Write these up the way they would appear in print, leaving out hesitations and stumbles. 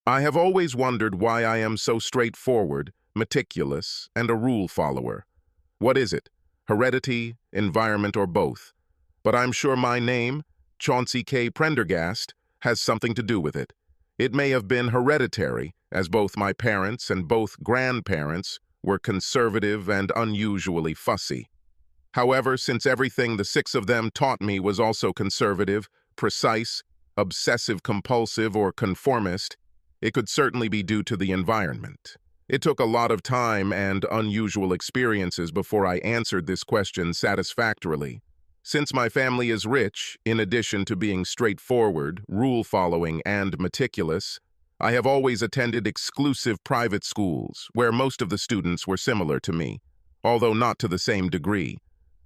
I have always wondered why I am so straightforward, meticulous, and a rule follower. What is it? Heredity, environment, or both? But I'm sure my name, Chauncey K. Prendergast, has something to do with it. It may have been hereditary, as both my parents and both grandparents were conservative and unusually fussy. However, since everything the six of them taught me was also conservative, precise, obsessive-compulsive, or conformist, it could certainly be due to the environment. It took a lot of time and unusual experiences before I answered this question satisfactorily. Since my family is rich, in addition to being straightforward, rule-following, and meticulous, I have always attended exclusive private schools where most of the students were similar to me, although not to the same degree.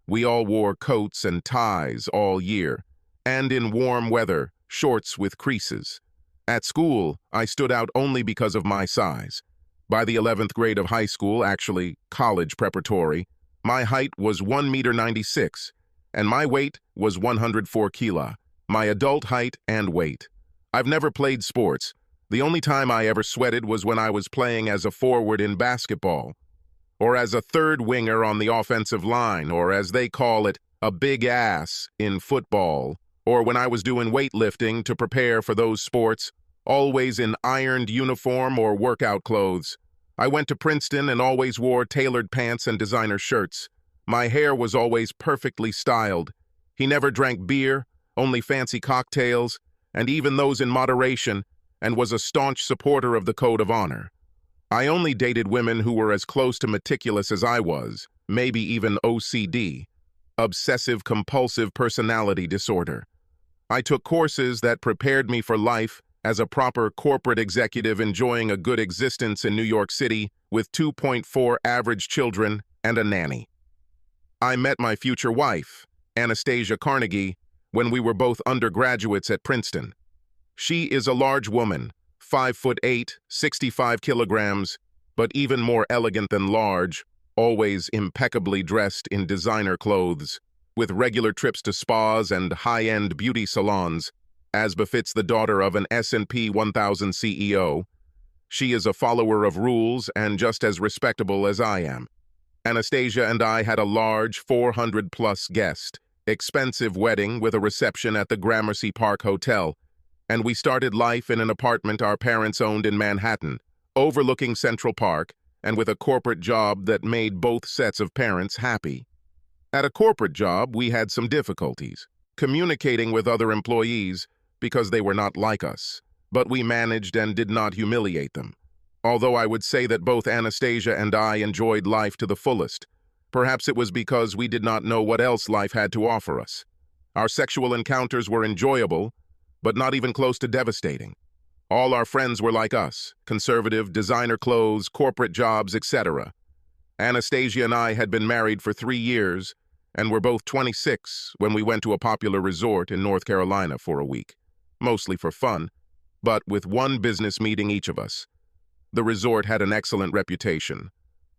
We all wore coats and ties all year, and in warm weather, shorts with creases. At school, I stood out only because of my size. By the 11th grade of high school, actually college preparatory, my height was 1.96 meters, and my weight was 104 kilo, my adult height and weight. I've never played sports. The only time I ever sweated was when I was playing as a forward in basketball, or as a third winger on the offensive line, or as they call it, a big ass in football, or when I was doing weightlifting to prepare for those sports, always in ironed uniform or workout clothes. I went to Princeton and always wore tailored pants and designer shirts. My hair was always perfectly styled. He never drank beer, only fancy cocktails, and even those in moderation, and was a staunch supporter of the Code of Honor. I only dated women who were as close to meticulous as I was, maybe even OCD, obsessive-compulsive personality disorder. I took courses that prepared me for life as a proper corporate executive enjoying a good existence in New York City with 2.4 average children and a nanny. I met my future wife, Anastasia Carnegie, when we were both undergraduates at Princeton. She is a large woman, 5'8", 65 kilograms, but even more elegant than large, always impeccably dressed in designer clothes, with regular trips to spas and high-end beauty salons, as befits the daughter of an S&P 1000 CEO. She is a follower of rules and just as respectable as I am. Anastasia and I had a large 400-plus guest, expensive wedding with a reception at the Gramercy Park Hotel, and we started life in an apartment our parents owned in Manhattan, overlooking Central Park, and with a corporate job that made both sets of parents happy. At a corporate job, we had some difficulties communicating with other employees because they were not like us, but we managed and did not humiliate them. Although I would say that both Anastasia and I enjoyed life to the fullest. Perhaps it was because we did not know what else life had to offer us. Our sexual encounters were enjoyable, but not even close to devastating. All our friends were like us, conservative, designer clothes, corporate jobs, etc. Anastasia and I had been married for 3 years, and were both 26 when we went to a popular resort in North Carolina for a week, mostly for fun, but with one business meeting each of us. The resort had an excellent reputation,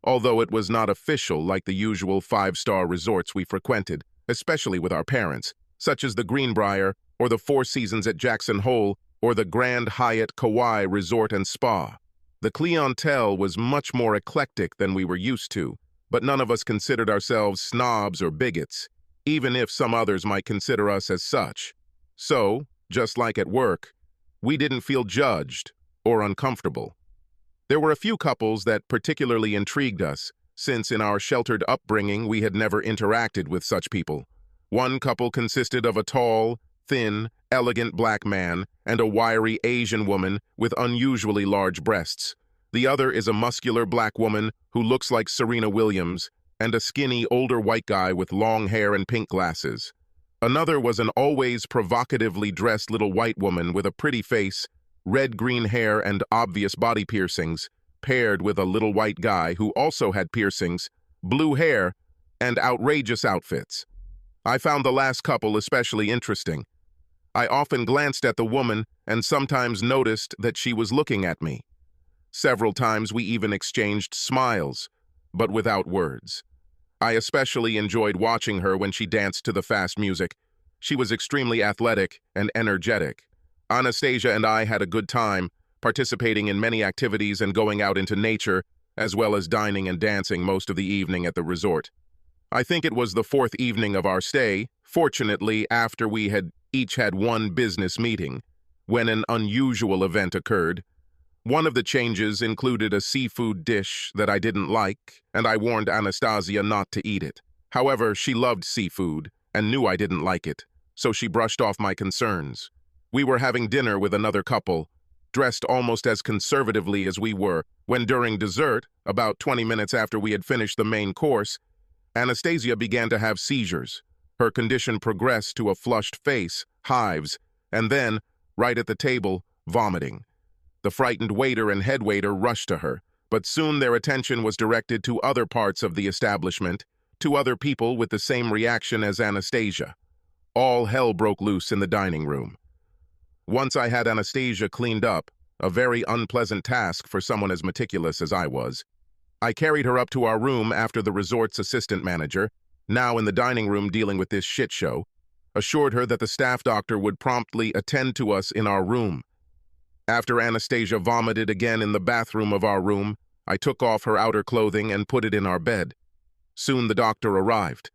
although it was not official like the usual 5-star resorts we frequented, especially with our parents, such as the Greenbrier or the Four Seasons at Jackson Hole or the Grand Hyatt Kauai Resort and Spa. The clientele was much more eclectic than we were used to, but none of us considered ourselves snobs or bigots, even if some others might consider us as such. So, just like at work, we didn't feel judged or uncomfortable. There were a few couples that particularly intrigued us, since in our sheltered upbringing we had never interacted with such people. One couple consisted of a tall, thin, elegant black man and a wiry Asian woman with unusually large breasts. The other is a muscular black woman who looks like Serena Williams, and a skinny older white guy with long hair and pink glasses. Another was an always provocatively dressed little white woman with a pretty face, red-green hair and obvious body piercings, paired with a little white guy who also had piercings, blue hair, and outrageous outfits. I found the last couple especially interesting. I often glanced at the woman and sometimes noticed that she was looking at me. Several times we even exchanged smiles, but without words. I especially enjoyed watching her when she danced to the fast music. She was extremely athletic and energetic. Anastasia and I had a good time, participating in many activities and going out into nature, as well as dining and dancing most of the evening at the resort. I think it was the fourth evening of our stay, fortunately after we had each had one business meeting, when an unusual event occurred. One of the changes included a seafood dish that I didn't like, and I warned Anastasia not to eat it. However, she loved seafood and knew I didn't like it, so she brushed off my concerns. We were having dinner with another couple, dressed almost as conservatively as we were, when during dessert, about 20 minutes after we had finished the main course, Anastasia began to have seizures. Her condition progressed to a flushed face, hives, and then, right at the table, vomiting. The frightened waiter and head waiter rushed to her, but soon their attention was directed to other parts of the establishment, to other people with the same reaction as Anastasia. All hell broke loose in the dining room. Once I had Anastasia cleaned up, a very unpleasant task for someone as meticulous as I was, I carried her up to our room after the resort's assistant manager, now in the dining room dealing with this shit show, assured her that the staff doctor would promptly attend to us in our room. After Anastasia vomited again in the bathroom of our room, I took off her outer clothing and put it in our bed. Soon the doctor arrived.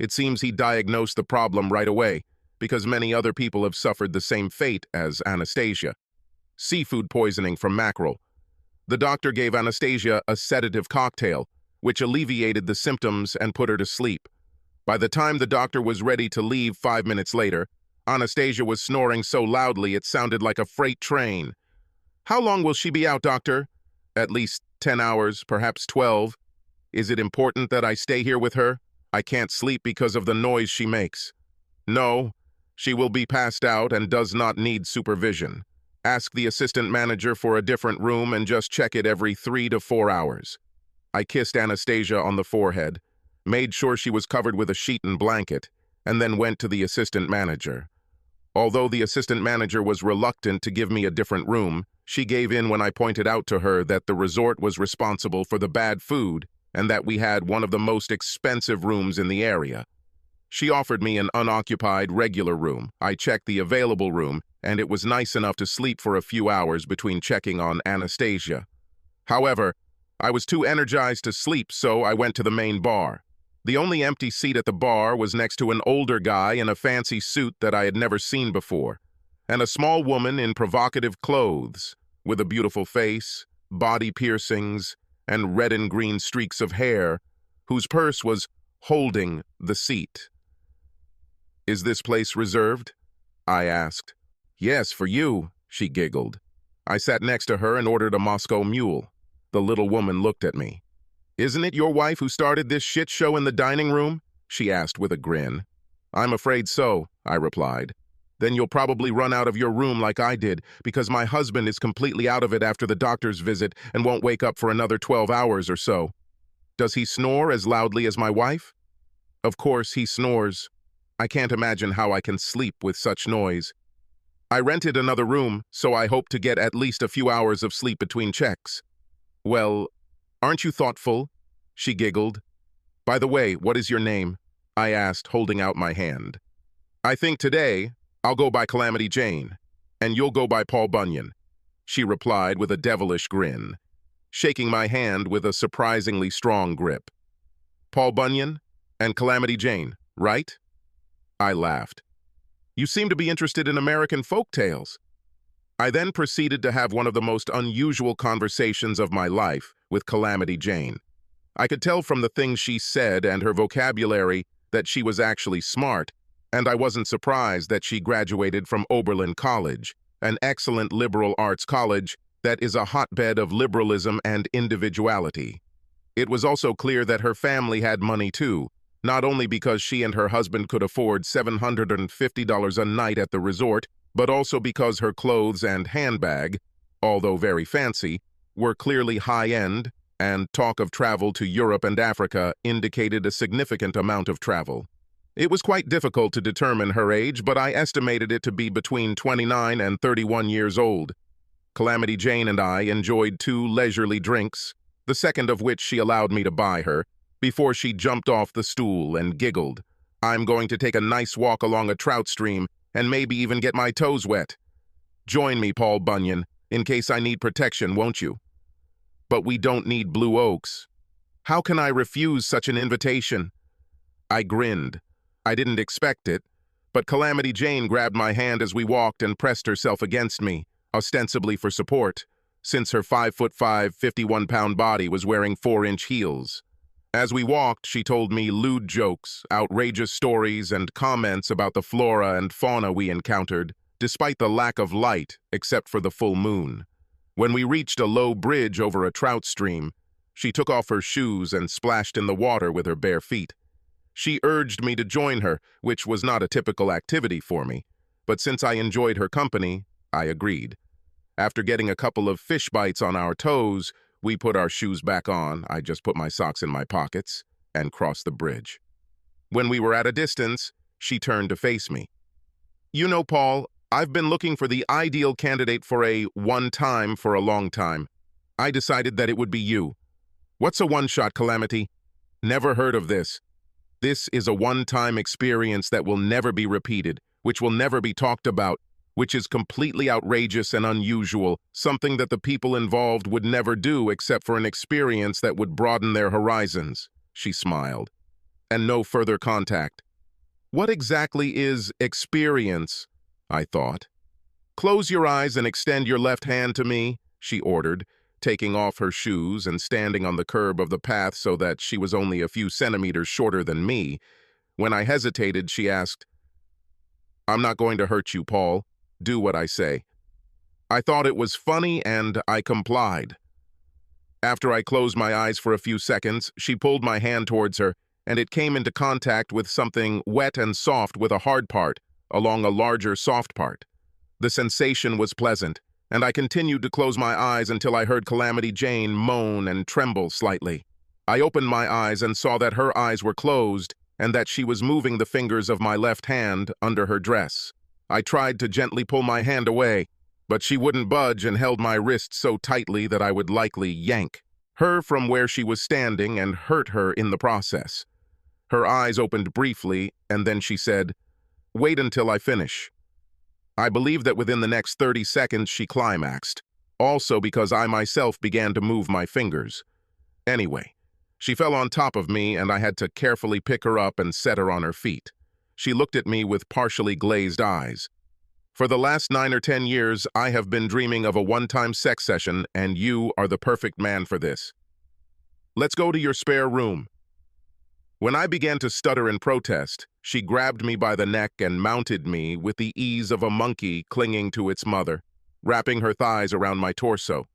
It seems he diagnosed the problem right away, because many other people have suffered the same fate as Anastasia. Seafood poisoning from mackerel. The doctor gave Anastasia a sedative cocktail, which alleviated the symptoms and put her to sleep. By the time the doctor was ready to leave 5 minutes later, Anastasia was snoring so loudly it sounded like a freight train. "How long will she be out, doctor?" "At least 10 hours, perhaps 12. Is it important that I stay here with her? I can't sleep because of the noise she makes." "No, she will be passed out and does not need supervision. Ask the assistant manager for a different room and just check it every 3 to 4 hours. I kissed Anastasia on the forehead, made sure she was covered with a sheet and blanket, and then went to the assistant manager. Although the assistant manager was reluctant to give me a different room, she gave in when I pointed out to her that the resort was responsible for the bad food and that we had one of the most expensive rooms in the area. She offered me an unoccupied regular room. I checked the available room, and it was nice enough to sleep for a few hours between checking on Anastasia. However, I was too energized to sleep, so I went to the main bar. The only empty seat at the bar was next to an older guy in a fancy suit that I had never seen before, and a small woman in provocative clothes, with a beautiful face, body piercings, and red and green streaks of hair, whose purse was holding the seat. "Is this place reserved?" I asked. "Yes, for you," she giggled. I sat next to her and ordered a Moscow Mule. The little woman looked at me. "Isn't it your wife who started this shit show in the dining room?" she asked with a grin. "I'm afraid so," I replied. "Then you'll probably run out of your room like I did, because my husband is completely out of it after the doctor's visit and won't wake up for another 12 hours or so." "Does he snore as loudly as my wife?" "Of course he snores. I can't imagine how I can sleep with such noise. I rented another room, so I hope to get at least a few hours of sleep between checks." "Well, aren't you thoughtful?" she giggled. "By the way, what is your name?" I asked, holding out my hand. "I think today I'll go by Calamity Jane, and you'll go by Paul Bunyan," she replied with a devilish grin, shaking my hand with a surprisingly strong grip. "Paul Bunyan and Calamity Jane, right?" I laughed. "You seem to be interested in American folk tales." I then proceeded to have one of the most unusual conversations of my life with Calamity Jane. I could tell from the things she said and her vocabulary that she was actually smart, and I wasn't surprised that she graduated from Oberlin College, an excellent liberal arts college that is a hotbed of liberalism and individuality. It was also clear that her family had money too, not only because she and her husband could afford $750 a night at the resort, but also because her clothes and handbag, although very fancy, were clearly high-end, and talk of travel to Europe and Africa indicated a significant amount of travel. It was quite difficult to determine her age, but I estimated it to be between 29 and 31 years old. Calamity Jane and I enjoyed 2 leisurely drinks, the second of which she allowed me to buy her, before she jumped off the stool and giggled. "I'm going to take a nice walk along a trout stream and maybe even get my toes wet." "Join me, Paul Bunyan. In case I need protection, won't you? But we don't need blue oaks. How can I refuse such an invitation? I grinned. I didn't expect it, but Calamity Jane grabbed my hand as we walked and pressed herself against me, ostensibly for support, since her 5'5", 51-pound body was wearing 4-inch heels. As we walked, she told me lewd jokes, outrageous stories, and comments about the flora and fauna we encountered, despite the lack of light except for the full moon. When we reached a low bridge over a trout stream, she took off her shoes and splashed in the water with her bare feet. She urged me to join her, which was not a typical activity for me, but since I enjoyed her company, I agreed. After getting a couple of fish bites on our toes, we put our shoes back on, I just put my socks in my pockets, and crossed the bridge. When we were at a distance, she turned to face me. You know, Paul, I've been looking for the ideal candidate for a one-time for a long time. I decided that it would be you. What's a one-shot, Calamity? Never heard of this. This is a one-time experience that will never be repeated, which will never be talked about, which is completely outrageous and unusual, something that the people involved would never do except for an experience that would broaden their horizons. She smiled. And no further contact. What exactly is experience? I thought. Close your eyes and extend your left hand to me, she ordered, taking off her shoes and standing on the curb of the path so that she was only a few centimeters shorter than me. When I hesitated, she asked, I'm not going to hurt you, Paul. Do what I say. I thought it was funny and I complied. After I closed my eyes for a few seconds, she pulled my hand towards her, and it came into contact with something wet and soft with a hard part, along a larger soft part. The sensation was pleasant, and I continued to close my eyes until I heard Calamity Jane moan and tremble slightly. I opened my eyes and saw that her eyes were closed and that she was moving the fingers of my left hand under her dress. I tried to gently pull my hand away, but she wouldn't budge and held my wrist so tightly that I would likely yank her from where she was standing and hurt her in the process. Her eyes opened briefly, and then she said, Wait until I finish. I believe that within the next 30 seconds she climaxed, also because I myself began to move my fingers. Anyway, she fell on top of me and I had to carefully pick her up and set her on her feet. She looked at me with partially glazed eyes. For the last 9 or 10 years, I have been dreaming of a one-time sex session, and you are the perfect man for this. Let's go to your spare room. When I began to stutter in protest, she grabbed me by the neck and mounted me with the ease of a monkey clinging to its mother, wrapping her thighs around my torso.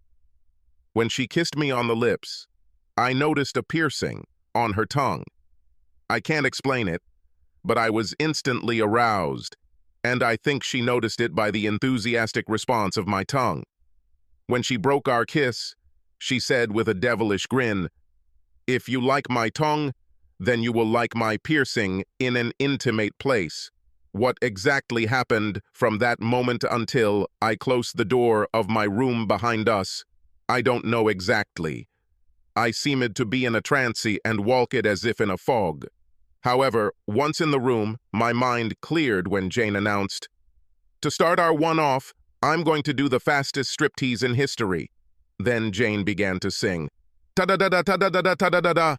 When she kissed me on the lips, I noticed a piercing on her tongue. I can't explain it, but I was instantly aroused, and I think she noticed it by the enthusiastic response of my tongue. When she broke our kiss, she said with a devilish grin, If you like my tongue, then you will like my piercing in an intimate place. What exactly happened from that moment until I closed the door of my room behind us, I don't know exactly. I seemed to be in a trance and walked as if in a fog. However, once in the room, my mind cleared when Jane announced, To start our one-off, I'm going to do the fastest striptease in history. Then Jane began to sing, ta-da-da-da-ta-da-da-da-ta-da-da-da,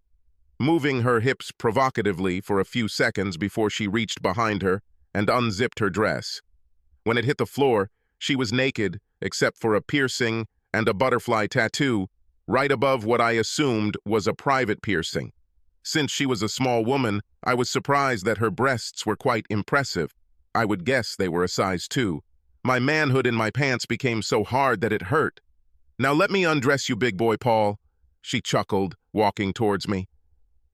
moving her hips provocatively for a few seconds before she reached behind her and unzipped her dress. When it hit the floor, she was naked, except for a piercing and a butterfly tattoo, right above what I assumed was a private piercing. Since she was a small woman, I was surprised that her breasts were quite impressive. I would guess they were a size 2. My manhood in my pants became so hard that it hurt. Now let me undress you, big boy Paul, she chuckled, walking towards me.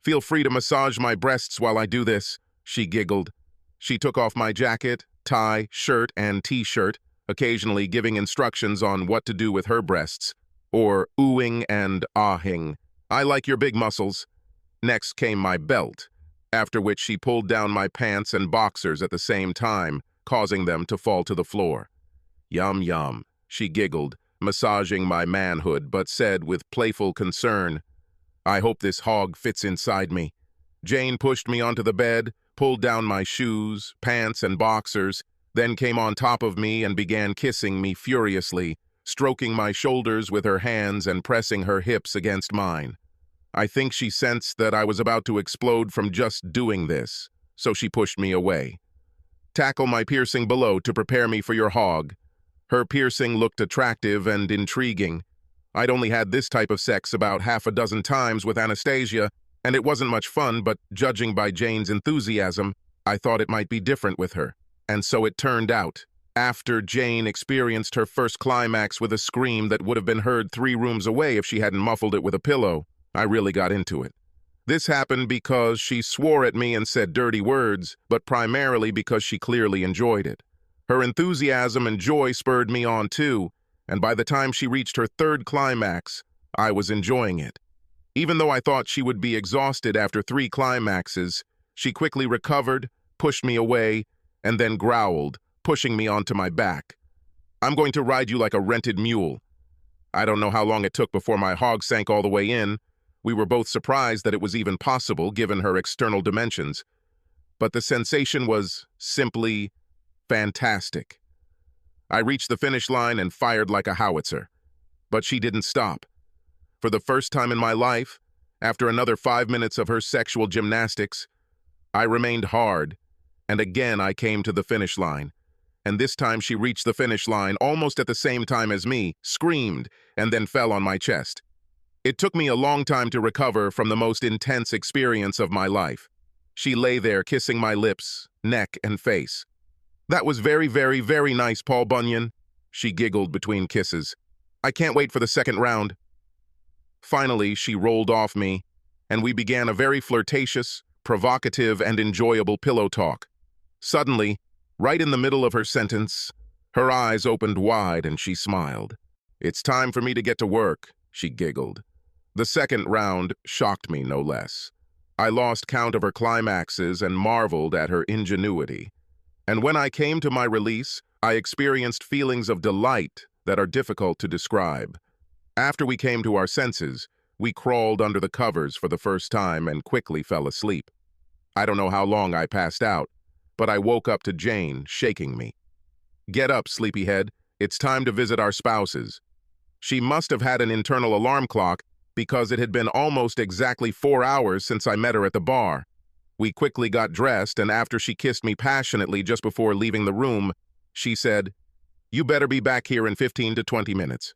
Feel free to massage my breasts while I do this, she giggled. She took off my jacket, tie, shirt, and t-shirt, occasionally giving instructions on what to do with her breasts, or oohing and ahing. I like your big muscles. Next came my belt, after which she pulled down my pants and boxers at the same time, causing them to fall to the floor. Yum, yum, she giggled, massaging my manhood, but said with playful concern, I hope this hog fits inside me. Jane pushed me onto the bed, pulled down my shoes, pants, and boxers, then came on top of me and began kissing me furiously, stroking my shoulders with her hands and pressing her hips against mine. I think she sensed that I was about to explode from just doing this, so she pushed me away. "Tackle my piercing below to prepare me for your hog." Her piercing looked attractive and intriguing. I'd only had this type of sex about half a dozen times with Anastasia, and it wasn't much fun, but judging by Jane's enthusiasm, I thought it might be different with her. And so it turned out. After Jane experienced her first climax with a scream that would have been heard 3 rooms away if she hadn't muffled it with a pillow, I really got into it. This happened because she swore at me and said dirty words, but primarily because she clearly enjoyed it. Her enthusiasm and joy spurred me on too, and by the time she reached her 3rd climax, I was enjoying it. Even though I thought she would be exhausted after 3 climaxes, she quickly recovered, pushed me away, and then growled, pushing me onto my back. "I'm going to ride you like a rented mule." I don't know how long it took before my hog sank all the way in. We were both surprised that it was even possible given her external dimensions. But the sensation was simply fantastic. I reached the finish line and fired like a howitzer. But she didn't stop. For the first time in my life, after another 5 minutes of her sexual gymnastics, I remained hard, and again I came to the finish line. And this time she reached the finish line almost at the same time as me, screamed, and then fell on my chest. It took me a long time to recover from the most intense experience of my life. She lay there kissing my lips, neck, and face. "That was very, very, very nice, Paul Bunyan," she giggled between kisses. "I can't wait for the 2nd round." Finally, she rolled off me, and we began a very flirtatious, provocative, and enjoyable pillow talk. Suddenly, right in the middle of her sentence, her eyes opened wide and she smiled. "It's time for me to get to work," she giggled. The 2nd round shocked me no less. I lost count of her climaxes and marveled at her ingenuity. And when I came to my release, I experienced feelings of delight that are difficult to describe. After we came to our senses, we crawled under the covers for the first time and quickly fell asleep. I don't know how long I passed out, but I woke up to Jane shaking me. "Get up, sleepyhead. It's time to visit our spouses." She must have had an internal alarm clock because it had been almost exactly 4 hours since I met her at the bar. We quickly got dressed, and after she kissed me passionately just before leaving the room, she said, "You better be back here in 15 to 20 minutes.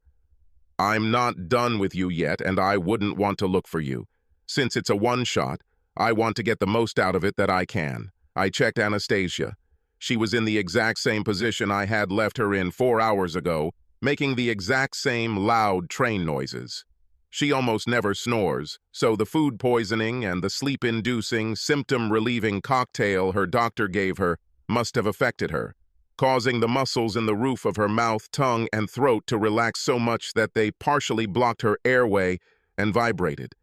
I'm not done with you yet, and I wouldn't want to look for you. Since it's a one-shot, I want to get the most out of it that I can." I checked Anastasia. She was in the exact same position I had left her in 4 hours ago, making the exact same loud train noises. She almost never snores, so the food poisoning and the sleep-inducing, symptom-relieving cocktail her doctor gave her must have affected her, causing the muscles in the roof of her mouth, tongue, and throat to relax so much that they partially blocked her airway and vibrated.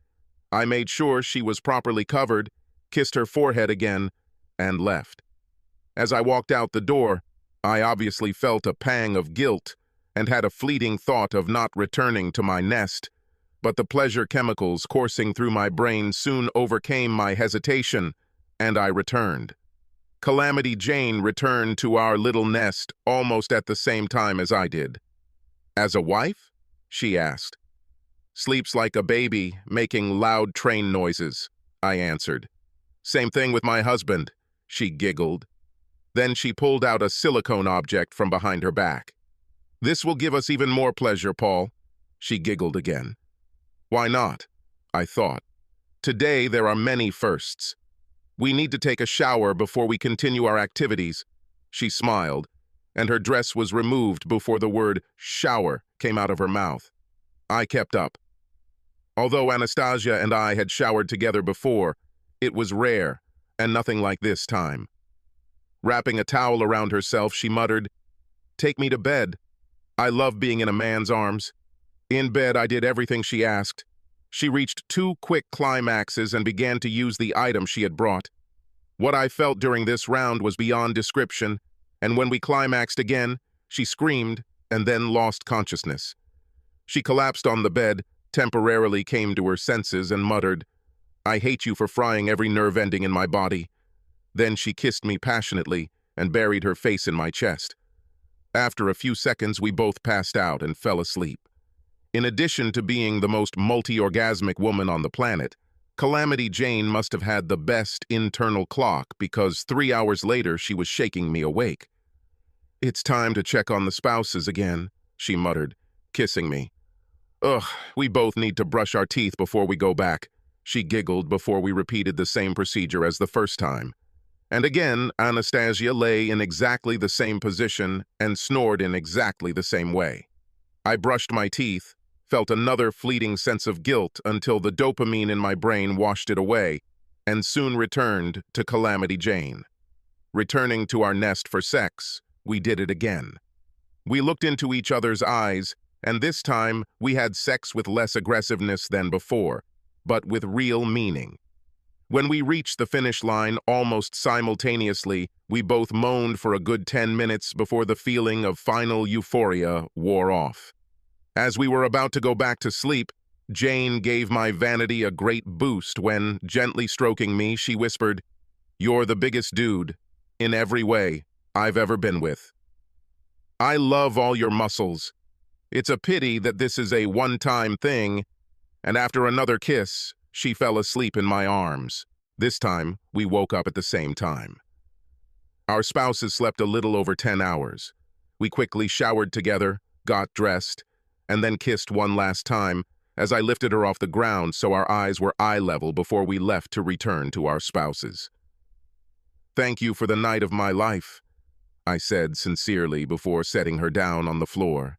I made sure she was properly covered, kissed her forehead again, and left. As I walked out the door, I obviously felt a pang of guilt and had a fleeting thought of not returning to my nest, but the pleasure chemicals coursing through my brain soon overcame my hesitation, and I returned. Calamity Jane returned to our little nest almost at the same time as I did. "As a wife?" she asked. "Sleeps like a baby, making loud train noises," I answered. "Same thing with my husband," she giggled. Then she pulled out a silicone object from behind her back. "This will give us even more pleasure, Paul," she giggled again. Why not? I thought. Today there are many firsts. We need to take a shower before we continue our activities. She smiled, and her dress was removed before the word shower came out of her mouth. I kept up. Although Anastasia and I had showered together before, it was rare, and nothing like this time. Wrapping a towel around herself, she muttered, "Take me to bed. I love being in a man's arms." In bed, I did everything she asked. She reached 2 quick climaxes and began to use the item she had brought. What I felt during this round was beyond description, and when we climaxed again, she screamed and then lost consciousness. She collapsed on the bed, temporarily came to her senses, and muttered, "I hate you for frying every nerve ending in my body." Then she kissed me passionately and buried her face in my chest. After a few seconds, we both passed out and fell asleep. In addition to being the most multi-orgasmic woman on the planet, Calamity Jane must have had the best internal clock because 3 hours later she was shaking me awake. "It's time to check on the spouses again," she muttered, kissing me. "Ugh, we both need to brush our teeth before we go back," she giggled before we repeated the same procedure as the first time. And again, Anastasia lay in exactly the same position and snored in exactly the same way. I brushed my teeth, felt another fleeting sense of guilt until the dopamine in my brain washed it away, and soon returned to Calamity Jane. Returning to our nest for sex, we did it again. We looked into each other's eyes, and this time we had sex with less aggressiveness than before, but with real meaning. When we reached the finish line almost simultaneously, we both moaned for a good 10 minutes before the feeling of final euphoria wore off. As we were about to go back to sleep, Jane gave my vanity a great boost when, gently stroking me, she whispered, "You're the biggest dude, in every way, I've ever been with. I love all your muscles. It's a pity that this is a one-time thing," and after another kiss, she fell asleep in my arms. This time, we woke up at the same time. Our spouses slept a little over 10 hours. We quickly showered together, got dressed, and then kissed one last time as I lifted her off the ground so our eyes were eye level before we left to return to our spouses. "Thank you for the night of my life," I said sincerely before setting her down on the floor.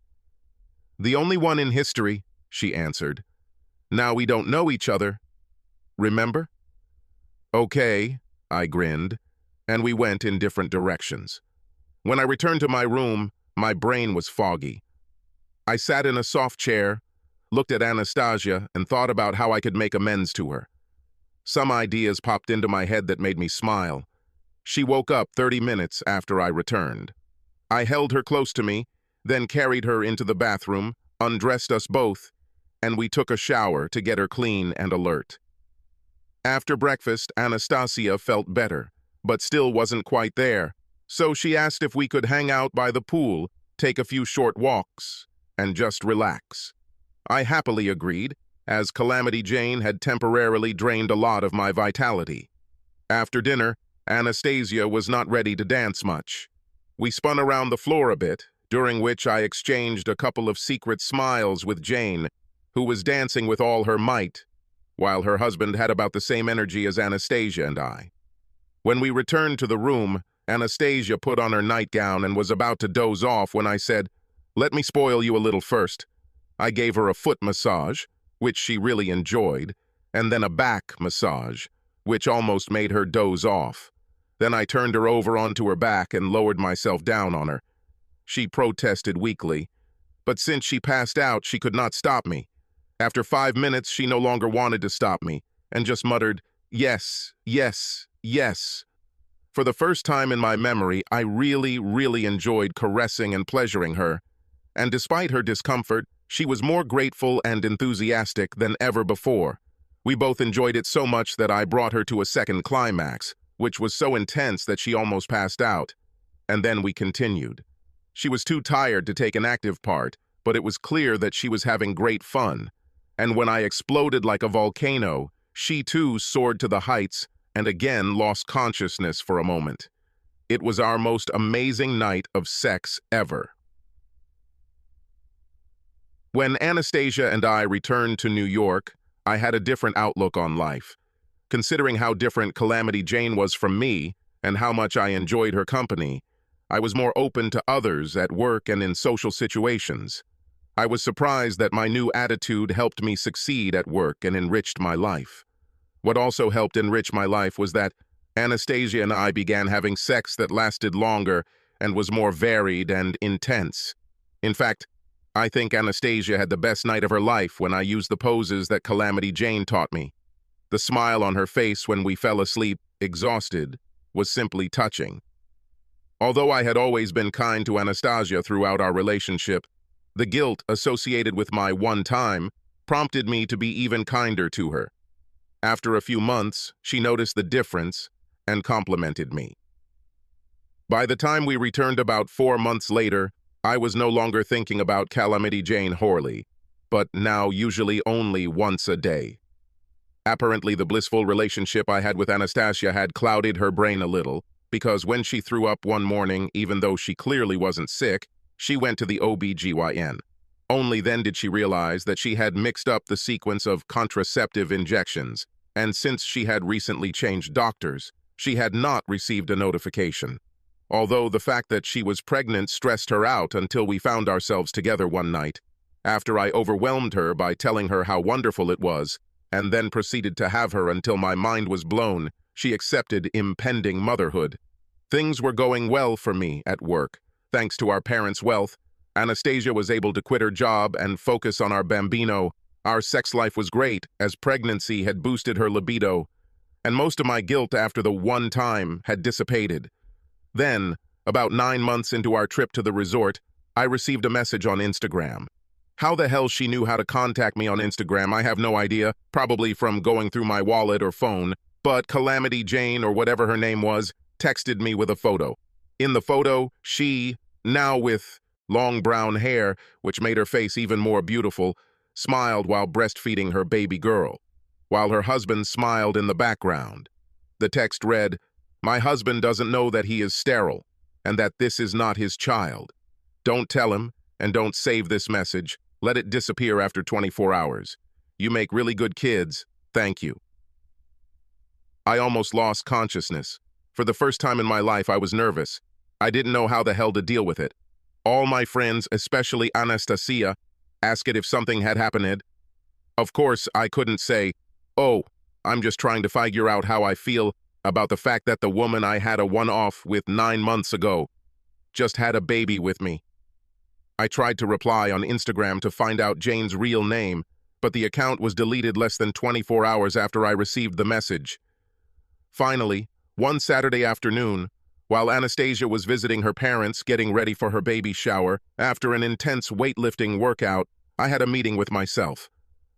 "The only one in history," she answered. "Now we don't know each other. Remember?" "Okay," I grinned, and we went in different directions. When I returned to my room, my brain was foggy. I sat in a soft chair, looked at Anastasia, and thought about how I could make amends to her. Some ideas popped into my head that made me smile. She woke up 30 minutes after I returned. I held her close to me, then carried her into the bathroom, undressed us both, and we took a shower to get her clean and alert. After breakfast, Anastasia felt better, but still wasn't quite there, so she asked if we could hang out by the pool, take a few short walks, and just relax. I happily agreed, as Calamity Jane had temporarily drained a lot of my vitality. After dinner, Anastasia was not ready to dance much. We spun around the floor a bit, during which I exchanged a couple of secret smiles with Jane, who was dancing with all her might, while her husband had about the same energy as Anastasia and I. When we returned to the room, Anastasia put on her nightgown and was about to doze off when I said, "Let me spoil you a little first." I gave her a foot massage, which she really enjoyed, and then a back massage, which almost made her doze off. Then I turned her over onto her back and lowered myself down on her. She protested weakly, but since she passed out, she could not stop me. After 5 minutes, she no longer wanted to stop me, and just muttered, "Yes, yes, yes." For the first time in my memory, I really enjoyed caressing and pleasuring her, and despite her discomfort, she was more grateful and enthusiastic than ever before. We both enjoyed it so much that I brought her to a second climax, which was so intense that she almost passed out, and then we continued. She was too tired to take an active part, but it was clear that she was having great fun. And when I exploded like a volcano, she too soared to the heights and again lost consciousness for a moment. It was our most amazing night of sex ever. When Anastasia and I returned to New York, I had a different outlook on life. Considering how different Calamity Jane was from me and how much I enjoyed her company, I was more open to others at work and in social situations. I was surprised that my new attitude helped me succeed at work and enriched my life. What also helped enrich my life was that Anastasia and I began having sex that lasted longer and was more varied and intense. In fact, I think Anastasia had the best night of her life when I used the poses that Calamity Jane taught me. The smile on her face when we fell asleep, exhausted, was simply touching. Although I had always been kind to Anastasia throughout our relationship, the guilt associated with my one time prompted me to be even kinder to her. After a few months, she noticed the difference and complimented me. By the time we returned about 4 months later, I was no longer thinking about Calamity Jane Horley, but now usually only once a day. Apparently, the blissful relationship I had with Anastasia had clouded her brain a little, because when she threw up one morning, even though she clearly wasn't sick, she went to the OBGYN. Only then did she realize that she had mixed up the sequence of contraceptive injections, and since she had recently changed doctors, she had not received a notification. Although the fact that she was pregnant stressed her out until we found ourselves together one night, after I overwhelmed her by telling her how wonderful it was, and then proceeded to have her until my mind was blown, she accepted impending motherhood. Things were going well for me at work. Thanks to our parents' wealth, Anastasia was able to quit her job and focus on our bambino. Our sex life was great, as pregnancy had boosted her libido, and most of my guilt after the one time had dissipated. Then, about 9 months into our trip to the resort, I received a message on Instagram. How the hell she knew how to contact me on Instagram, I have no idea, probably from going through my wallet or phone, but Calamity Jane, or whatever her name was, texted me with a photo. In the photo, she, now with long brown hair, which made her face even more beautiful, smiled while breastfeeding her baby girl, while her husband smiled in the background. The text read, "My husband doesn't know that he is sterile, and that this is not his child. Don't tell him, and don't save this message. Let it disappear after 24 hours. You make really good kids. Thank you." I almost lost consciousness. For the first time in my life, I was nervous. I didn't know how the hell to deal with it. All my friends, especially Anastasia, asked if something had happened. Of course, I couldn't say, "Oh, I'm just trying to figure out how I feel about the fact that the woman I had a one-off with 9 months ago just had a baby with me." I tried to reply on Instagram to find out Jane's real name, but the account was deleted less than 24 hours after I received the message. Finally, one Saturday afternoon, while Anastasia was visiting her parents getting ready for her baby shower, after an intense weightlifting workout, I had a meeting with myself.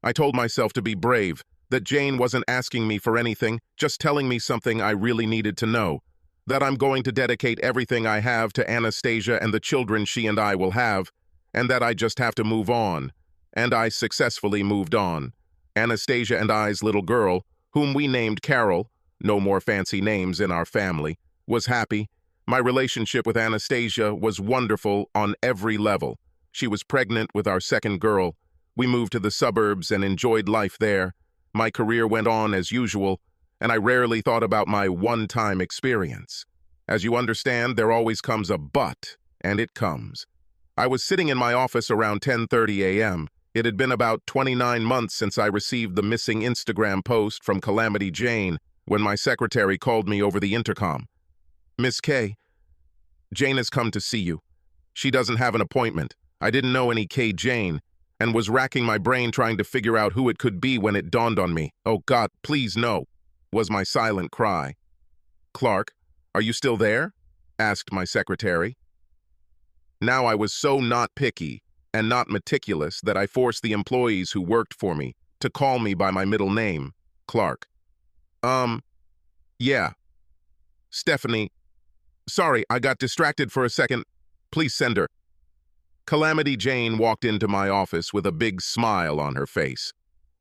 I told myself to be brave, that Jane wasn't asking me for anything, just telling me something I really needed to know, that I'm going to dedicate everything I have to Anastasia and the children she and I will have, and that I just have to move on. And I successfully moved on. Anastasia and I's little girl, whom we named Carol, no more fancy names in our family, was happy. My relationship with Anastasia was wonderful on every level. She was pregnant with our second girl. We moved to the suburbs and enjoyed life there. My career went on as usual, and I rarely thought about my one-time experience. As you understand, there always comes a but, and it comes. I was sitting in my office around 10:30 a.m. It had been about 29 months since I received the missing Instagram post from Calamity Jane when my secretary called me over the intercom. "Miss K, Jane has come to see you. She doesn't have an appointment. I didn't know any K. Jane, and was racking my brain trying to figure out who it could be when it dawned on me. Oh God, please no," was my silent cry. "Clark, are you still there?" asked my secretary. Now I was so not picky and not meticulous that I forced the employees who worked for me to call me by my middle name, Clark. Yeah. Stephanie. Sorry, I got distracted for a second. Please send her." Calamity Jane walked into my office with a big smile on her face.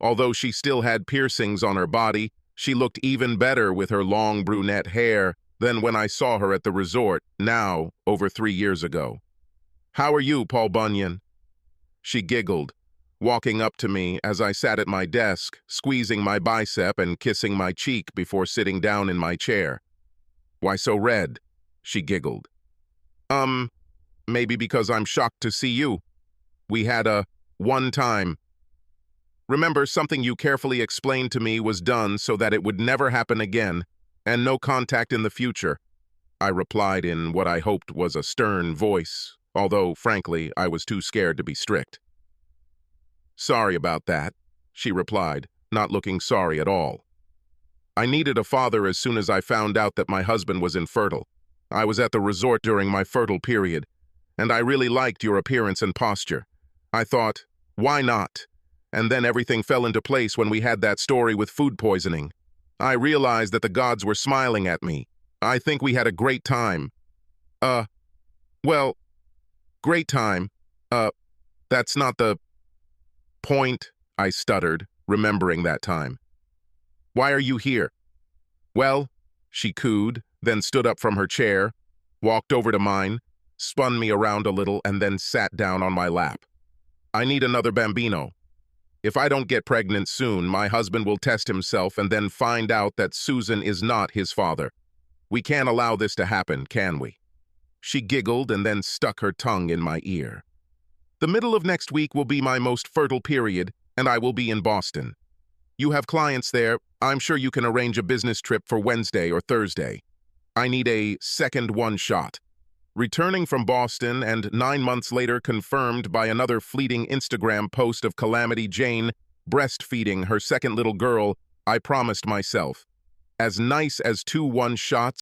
Although she still had piercings on her body, she looked even better with her long brunette hair than when I saw her at the resort, now over 3 years ago. "How are you, Paul Bunyan?" She giggled, walking up to me as I sat at my desk, squeezing my bicep and kissing my cheek before sitting down in my chair. "Why so red?" she giggled. Maybe because I'm shocked to see you. We had a one-time. Remember, something you carefully explained to me was done so that it would never happen again, and no contact in the future," I replied in what I hoped was a stern voice, although, frankly, I was too scared to be strict. "Sorry about that," she replied, not looking sorry at all. "I needed a father as soon as I found out that my husband was infertile. I was at the resort during my fertile period, and I really liked your appearance and posture. I thought, why not? And then everything fell into place when we had that story with food poisoning. I realized that the gods were smiling at me. I think we had a great time. Well, Great time. Uh, that's not the point, I stuttered, remembering that time. Why are you here? Well, she cooed, then stood up from her chair, walked over to mine, spun me around a little, and then sat down on my lap. I need another bambino. If I don't get pregnant soon, my husband will test himself and then find out that Susan is not his father. We can't allow this to happen, can we? She giggled and then stuck her tongue in my ear. The middle of next week will be my most fertile period, and I will be in Boston. You have clients there. I'm sure you can arrange a business trip for Wednesday or Thursday. I need a second one shot. Returning from Boston and 9 months later confirmed by another fleeting Instagram post of Calamity Jane breastfeeding her second little girl, I promised myself, as nice as 2 one shots